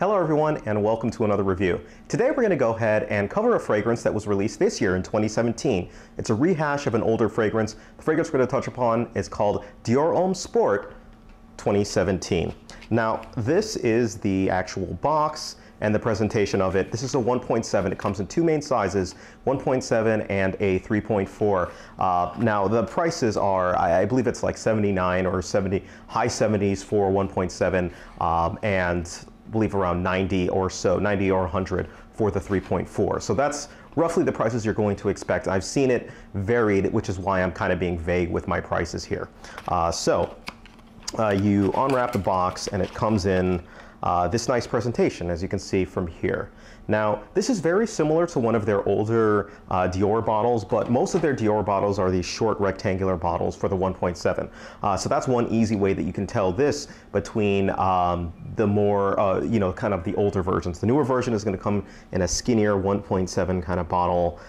Hello everyone and welcome to another review. Today we're going to go ahead and cover a fragrance that was released this year in 2017. It's a rehash of an older fragrance. The fragrance we're going to touch upon is called Dior Homme Sport 2017. Now this is the actual box and the presentation of it. This is a 1.7. It comes in two main sizes, 1.7 and a 3.4. Now the prices are, I believe it's like 79 or 70, high 70s for 1.7 and I believe around 90 or so, 90 or 100 for the 3.4. So that's roughly the prices you're going to expect. I've seen it varied, which is why I'm kind of being vague with my prices here. You unwrap the box and it comes in this nice presentation, as you can see from here. Now, this is very similar to one of their older Dior bottles, but most of their Dior bottles are these short rectangular bottles for the 1.7. So that's one easy way that you can tell this between the more, kind of the older versions. The newer version is going to come in a skinnier 1.7 kind of bottle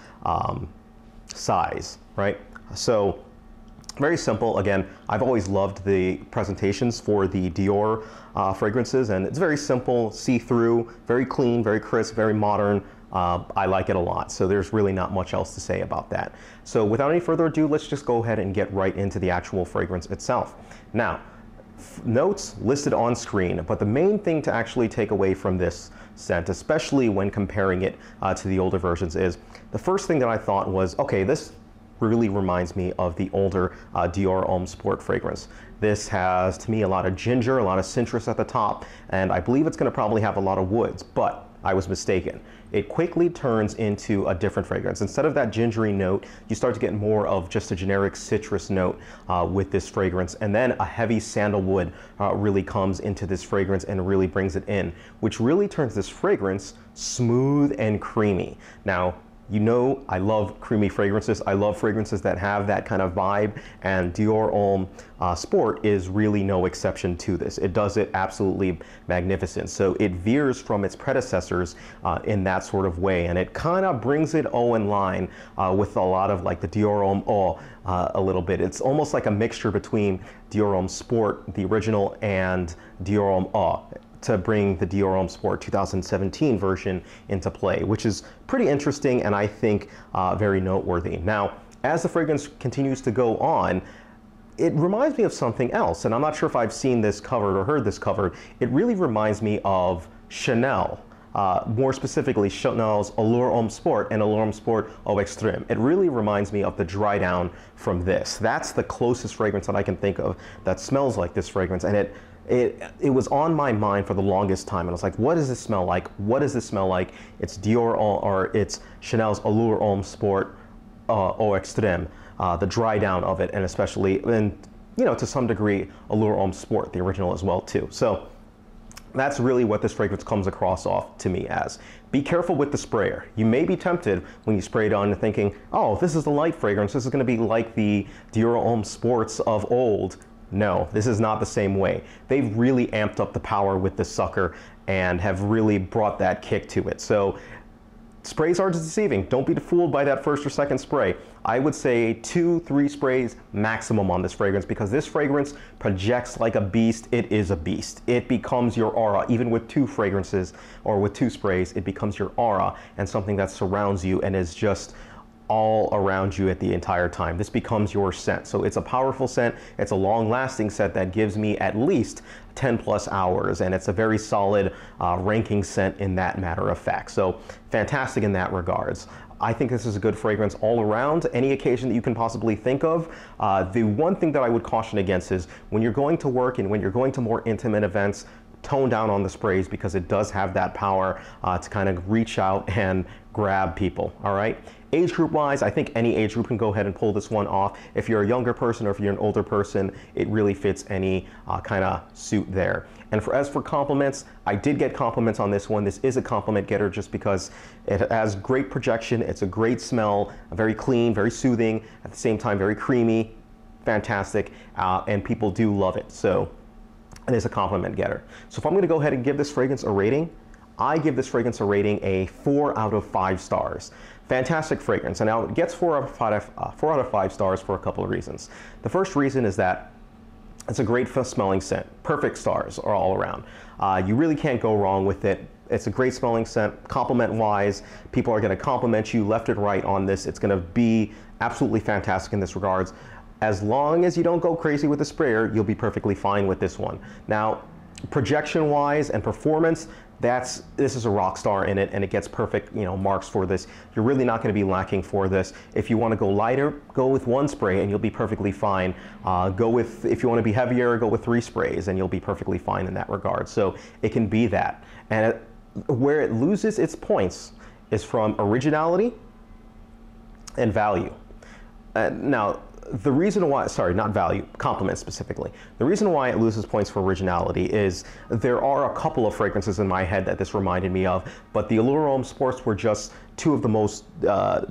size, right? So very simple. Again, I've always loved the presentations for the Dior fragrances, and it's very simple, see-through, very clean, very crisp, very modern. I like it a lot, so there's really not much else to say about that. So without any further ado, let's just go ahead and get right into the actual fragrance itself. Now, notes listed on screen, but the main thing to actually take away from this scent, especially when comparing it to the older versions, is the first thing that I thought was, okay, this really reminds me of the older Dior Homme Sport fragrance. This has, to me, a lot of ginger, a lot of citrus at the top, and I believe it's going to probably have a lot of woods, but I was mistaken. It quickly turns into a different fragrance. Instead of that gingery note, you start to get more of just a generic citrus note with this fragrance, and then a heavy sandalwood really comes into this fragrance and really brings it in, which really turns this fragrance smooth and creamy. Now, you know I love creamy fragrances. I love fragrances that have that kind of vibe, and Dior Homme Sport is really no exception to this. It does it absolutely magnificent. So it veers from its predecessors in that sort of way, and it kind of brings it in line with a lot of like the Dior Homme a little bit. It's almost like a mixture between Dior Homme Sport, the original, and Dior Homme to bring the Dior Homme Sport 2017 version into play, which is pretty interesting and I think very noteworthy. Now, as the fragrance continues to go on, it reminds me of something else, and I'm not sure if I've seen this covered or heard this covered. It really reminds me of Chanel. More specifically, Chanel's Allure Homme Sport and Allure Homme Sport Eau Extreme. It really reminds me of the dry down from this. That's the closest fragrance that I can think of that smells like this fragrance, and it was on my mind for the longest time, and I was like, what does this smell like? What does this smell like? It's Dior or it's Chanel's Allure Homme Sport Eau Extreme, the dry down of it, and especially, and to some degree, Allure Homme Sport, the original as well too. So that's really what this fragrance comes across off to me as. Be careful with the sprayer. You may be tempted when you spray it on thinking, oh, this is the light fragrance. This is going to be like the Dior Homme Sports of old. No, this is not the same way. They've really amped up the power with this sucker and have really brought that kick to it. So sprays are deceiving. Don't be fooled by that first or second spray. I would say 2-3 sprays maximum on this fragrance, because this fragrance projects like a beast. It is a beast. It becomes your aura. Even with 2 fragrances or with 2 sprays, it becomes your aura and something that surrounds you and is just all around you at the entire time. This becomes your scent. So it's a powerful scent. It's a long-lasting scent that gives me at least 10 plus hours, and it's a very solid ranking scent in that matter of fact. So fantastic in that regards. I think this is a good fragrance all around, any occasion that you can possibly think of. The one thing that I would caution against is when you're going to work and when you're going to more intimate events, tone down on the sprays, because it does have that power to kind of reach out and grab people. All right. Age group wise, I think any age group can go ahead and pull this one off. If you're a younger person or if you're an older person, it really fits any kind of suit there. And as for compliments, I did get compliments on this one. This is a compliment getter just because it has great projection. It's a great smell, very clean, very soothing, at the same time very creamy, fantastic, and people do love it. So it is a compliment getter. So if I'm going to go ahead and give this fragrance a rating, I give this fragrance a rating a 4 out of 5 stars. Fantastic fragrance, and now it gets 4 out of 5 stars for a couple of reasons. The first reason is that It's a great smelling scent. Perfect stars are all around. You really can't go wrong with it. It's a great smelling scent. Compliment wise, people are going to compliment you left and right on this. It's going to be absolutely fantastic in this regards. As long as you don't go crazy with the sprayer, you'll be perfectly fine with this one. Now, projection wise and performance, this is a rock star in it, and it gets perfect, marks for this. You're really not going to be lacking for this. If you want to go lighter, go with 1 spray and you'll be perfectly fine. If you want to be heavier, go with 3 sprays and you'll be perfectly fine in that regard. So it can be that. And where it loses its points is from originality and value. Now, the reason why, sorry, not value, compliment specifically. The reason why it loses points for originality is there are a couple of fragrances in my head that this reminded me of, but the Dior Homme Sports were just 2 of the most, most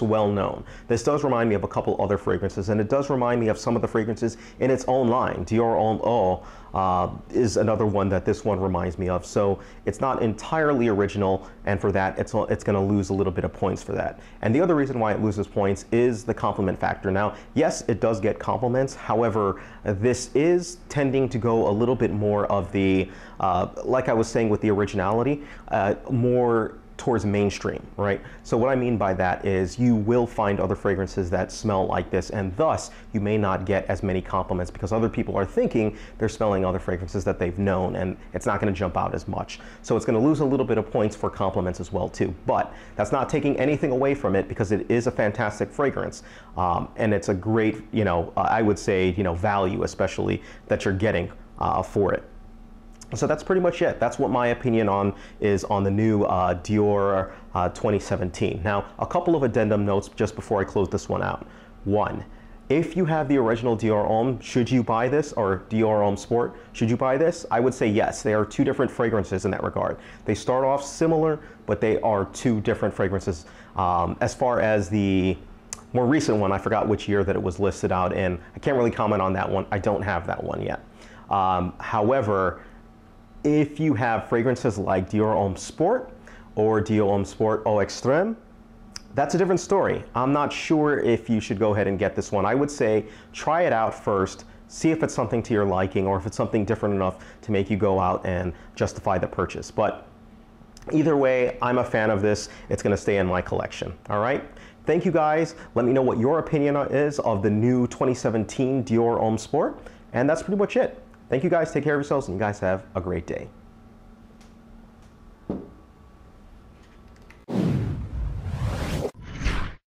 well-known. This does remind me of a couple other fragrances, and it does remind me of some of the fragrances in its own line. Dior Homme is another one that this one reminds me of. So it's not entirely original, and for that, it's going to lose a little bit of points for that. And the other reason why it loses points is the compliment factor. Now, yes, it does get compliments. However, this is tending to go a little bit more of the, like I was saying with the originality, more towards mainstream, right? So what I mean by that is you will find other fragrances that smell like this, and thus you may not get as many compliments because other people are thinking they're smelling other fragrances that they've known, and it's not going to jump out as much. So it's going to lose a little bit of points for compliments as well too. But that's not taking anything away from it because it is a fantastic fragrance, and it's a great, I would say, value especially that you're getting for it. So that's pretty much it. That's what my opinion is on the new Dior 2017. Now, a couple of addendum notes just before I close this one out. 1, if you have the original Dior Homme, should you buy this, or Dior Homme Sport, should you buy this? I would say yes. They are 2 different fragrances in that regard. They start off similar, but they are 2 different fragrances. As far as the more recent one, I forgot which year that it was listed out in. I can't really comment on that one. I don't have that one yet. However, if you have fragrances like Dior Homme Sport or Dior Homme Sport Eau Extrême, that's a different story. I'm not sure if you should go ahead and get this one. I would say try it out first, see if it's something to your liking or if it's something different enough to make you go out and justify the purchase. But either way, I'm a fan of this. It's going to stay in my collection. All right? Thank you guys. Let me know what your opinion is of the new 2017 Dior Homme Sport. And that's pretty much it. Thank you guys. Take care of yourselves, and you guys have a great day.